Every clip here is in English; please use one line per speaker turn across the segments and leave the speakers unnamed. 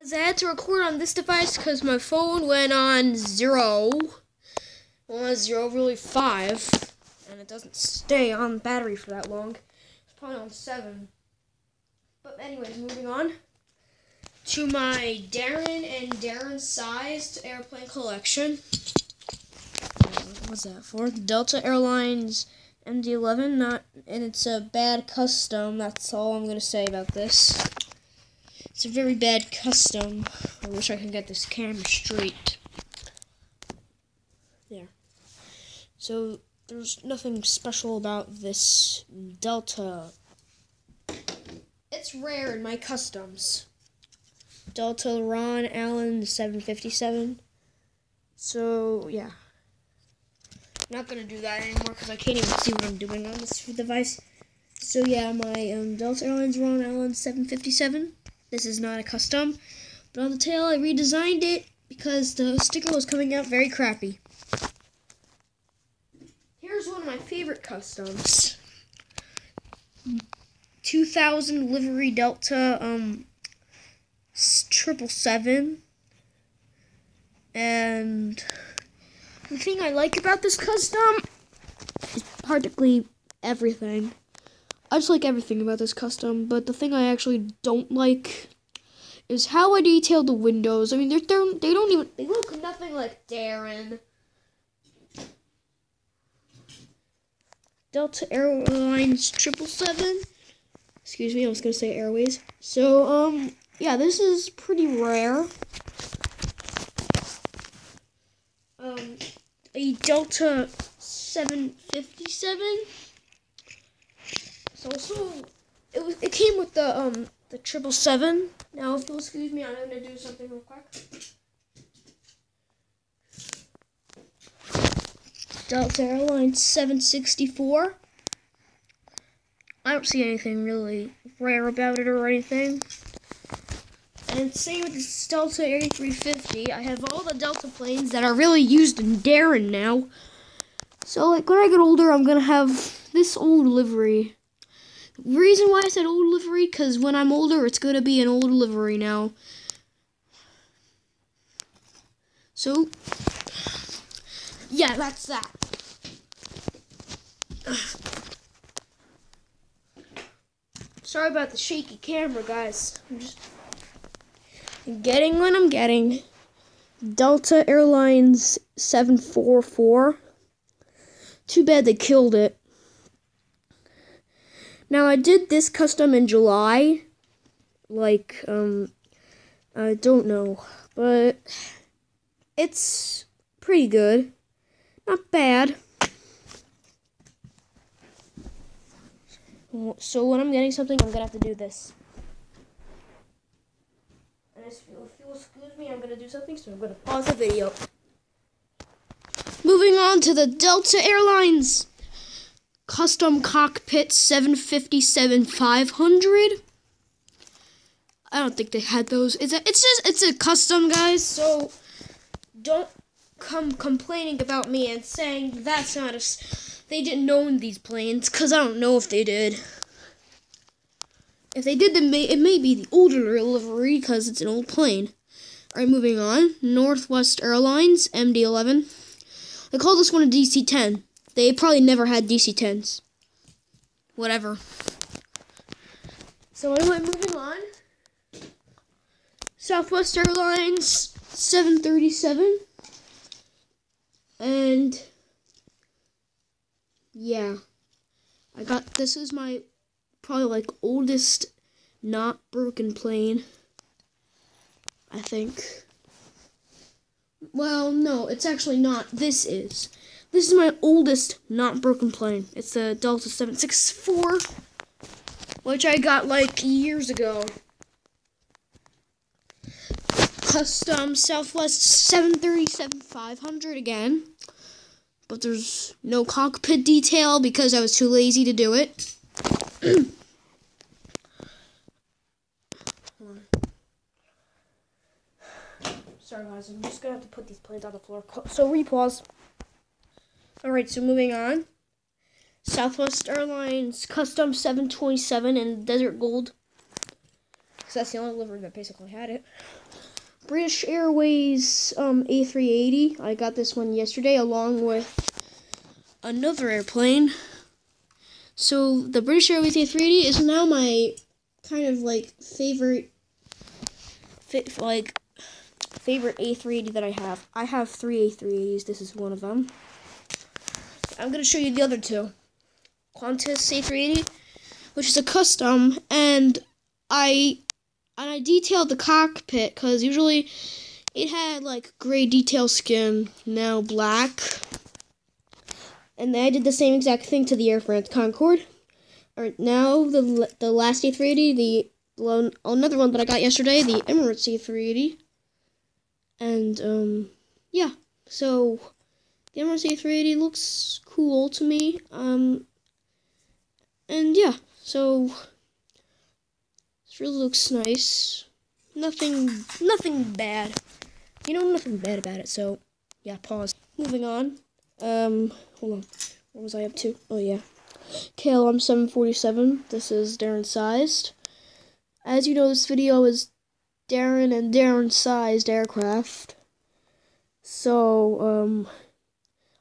I had to record on this device because my phone went on 0. Well, not 0, really 5. And it doesn't stay on battery for that long. It's probably on 7. But anyways, moving on to my Daron and Daron sized airplane collection. What's that for? Delta Airlines MD-11, and it's a bad custom. That's all I'm gonna say about this. It's a very bad custom. I wish I could get this camera straight. There. So there's nothing special about this Delta. It's rare in my customs. Delta Ron Allen 757. So yeah. I'm not gonna do that anymore because I can't even see what I'm doing on this device. So yeah, my Delta Airlines Ron Allen 757. This is not a custom, but on the tail I redesigned it because the sticker was coming out very crappy. Here's one of my favorite customs. 2000 livery Delta 777, and the thing I like about this custom is practically everything. I just like everything about this custom, but the thing I actually don't like is how I detailed the windows. I mean, they look nothing like Daron. Delta Airlines 777. Excuse me, I was gonna say Airways. So, yeah, this is pretty rare. A Delta 757. So it came with the 777. Now, if you'll excuse me, I'm gonna do something real quick. Delta Airlines 764. I don't see anything really rare about it or anything. And same with this Delta 8350. I have all the Delta planes that are really used in Daron now. So, like, when I get older, I'm gonna have this old livery. The reason why I said old livery, because when I'm older, it's gonna be an old livery now. So, yeah, that's that. Sorry about the shaky camera, guys. I'm just getting what I'm getting. Delta Airlines 744. Too bad they killed it. Now, I did this custom in July. Like, I don't know. But it's pretty good. Not bad. So when I'm getting something, I'm gonna have to do this. And if you'll excuse me, I'm gonna do something, so I'm gonna pause the video. Moving on to the Delta Airlines Custom Cockpit 757-500. I don't think they had those. It's a custom, guys. So don't come complaining about me and saying that's not they didn't own these planes, because I don't know if they did. If they did, then it may be the older livery, because it's an old plane. Alright, moving on. Northwest Airlines, MD-11. They call this one a DC-10. They probably never had DC-10s. Whatever. So anyway, moving on. Southwest Airlines, 737. And yeah, this is my probably like oldest not broken plane, I think. Well, no, it's actually not. This is my oldest not broken plane. It's the Delta 764, which I got like years ago. Custom Southwest 737-500 again. But there's no cockpit detail because I was too lazy to do it. Sorry guys, I'm just gonna have to put these planes on the floor. So repause. Alright, so moving on. Southwest Airlines Custom 727 in Desert Gold. because that's the only livery that basically had it. British Airways A380. I got this one yesterday along with another airplane. So the British Airways A380 is now my kind of like favorite A380 that I have. I have 3 A380s. This is one of them. I'm gonna show you the other two. Qantas A380, which is a custom, and I detailed the cockpit because usually it had like gray detail skin, now black. And I did the same exact thing to the Air France Concorde. Alright, now the last A380, another one that I got yesterday, the Emirates A380. And yeah, so the Emirates A380 looks cool to me. And yeah, so this really looks nice. Nothing bad. Nothing bad about it. So yeah, pause. Moving on. Hold on. What was I up to? Oh yeah. KLM 747. This is Daron sized. As you know, this video is Daron and Daron sized aircraft. So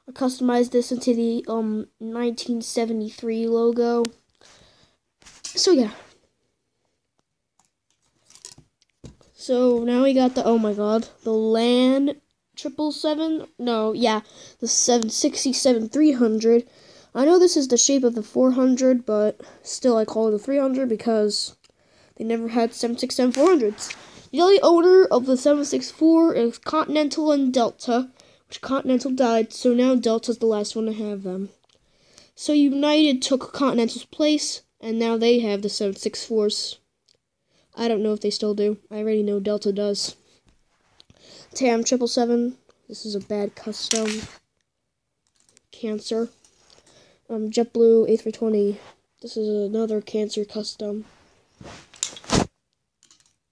I customized this into the 1973 logo. So yeah. So now we got the the LAN 777. No, yeah, the 767-300. I know this is the shape of the 400, but still I call it a 300 because they never had 767-400s. The only owner of the 764 is Continental and Delta, which Continental died, so now Delta's the last one to have them. So United took Continental's place, and now they have the 764s. I don't know if they still do. I already know Delta does. TAM 777. This is a bad custom. Cancer. JetBlue A320. This is another Cancer custom.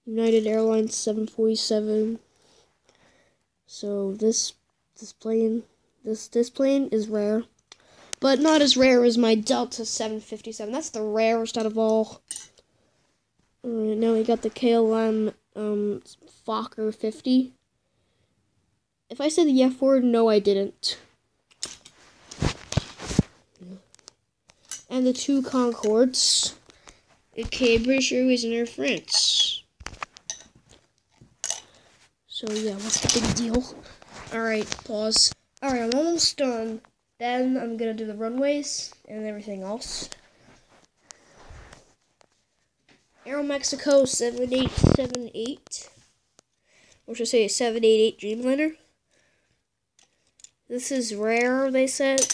United Airlines 747. So this plane is rare, but not as rare as my Delta 757. That's the rarest out of all. Alright, now we got the KLM Fokker 50. If I said the F word, no, I didn't. And the 2 Concords, aka British Airways and Air France. So yeah, what's the big deal? Alright, pause. Alright, I'm almost done. Then I'm gonna do the runways and everything else. Aeromexico 7878. Or should I say 788 Dreamliner. This is rare, they said.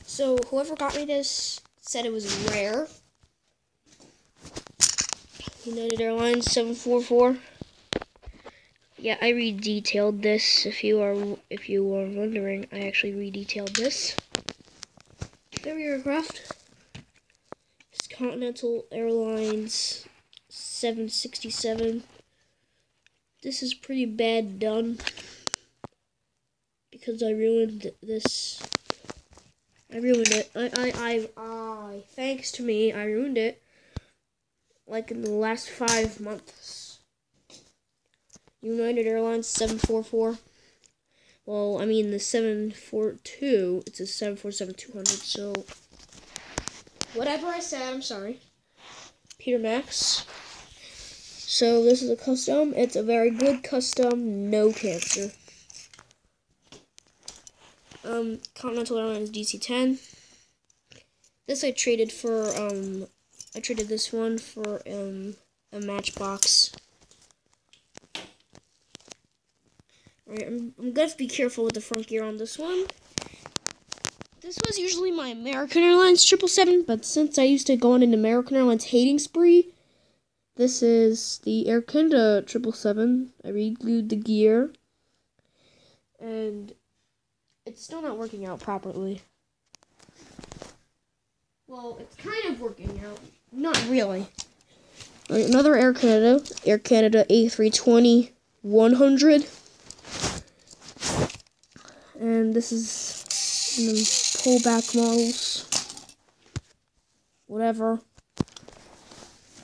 So whoever got me this said it was rare. United Airlines 744. Yeah, I redetailed this. If you are wondering, I actually redetailed this. Very aircraft. It's Continental Airlines 767. This is pretty bad done because I ruined this. I ruined it. Thanks to me, I ruined it. Like in the last 5 months. United Airlines 744. Well, I mean the 742. It's a 747-200. So whatever I said, I'm sorry. Peter Max. So this is a custom. It's a very good custom. No cancer. Continental Airlines DC-10. This I traded for, I traded this one for, a Matchbox. Alright, I'm gonna have to be careful with the front gear on this one. This was usually my American Airlines 777, but since I used to go on an American Airlines hating spree, this is the Air Canada 777. I re-glued the gear, and it's still not working out properly. Well, it's kind of working out. Not really. Right, another Air Canada A320-100. And this is the pullback models. Whatever.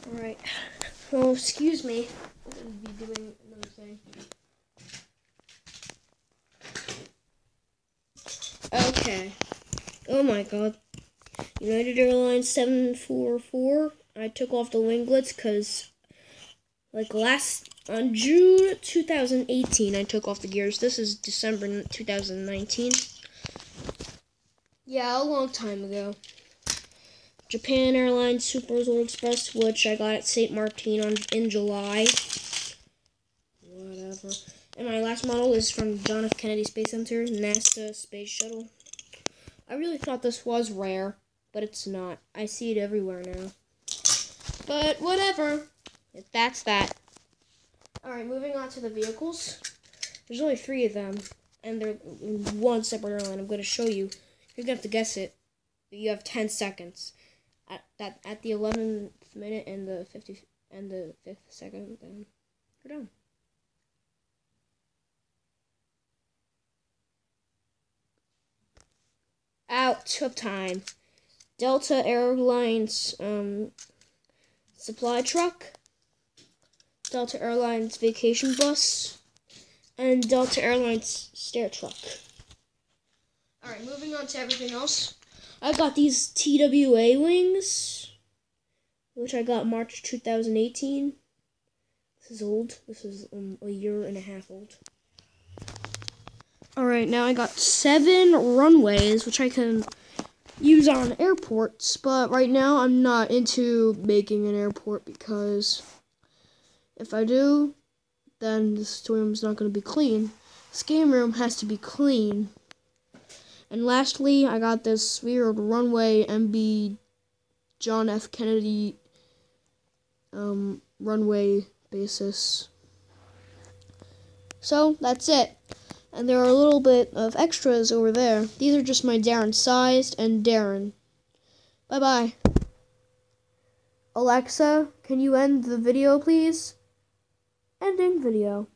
Alright. Oh, excuse me. I'm going to be doing another thing. Okay. Oh my god. United Airlines 744. I took off the winglets because, on June 2018, I took off the gears. This is December 2019. Yeah, a long time ago. Japan Airlines Super Resort Express, which I got at St. Martin in July. Whatever. And my last model is from John F. Kennedy Space Center, NASA Space Shuttle. I really thought this was rare, but it's not. I see it everywhere now. But whatever. That's that. Alright, moving on to the vehicles. There's only 3 of them, and they're in one separate airline. I'm going to show you. You're going to have to guess it. You have 10 seconds. At the 11th minute and the 5th second, then you're done. Out of time. Delta Airlines supply truck, Delta Airlines vacation bus, and Delta Airlines stair truck. Alright, moving on to everything else. I got these TWA wings, which I got March 2018. This is old. This is a year and a half old. Alright, now I got 7 runways, which I can use on airports, but right now I'm not into making an airport because if I do, then this room's not going to be clean. This game room has to be clean. And lastly, I got this weird runway MB John F. Kennedy runway basis. So, that's it. And there are a little bit of extras over there. These are just my Daron sized and Daron. Bye-bye. Alexa, can you end the video, please? Ending video.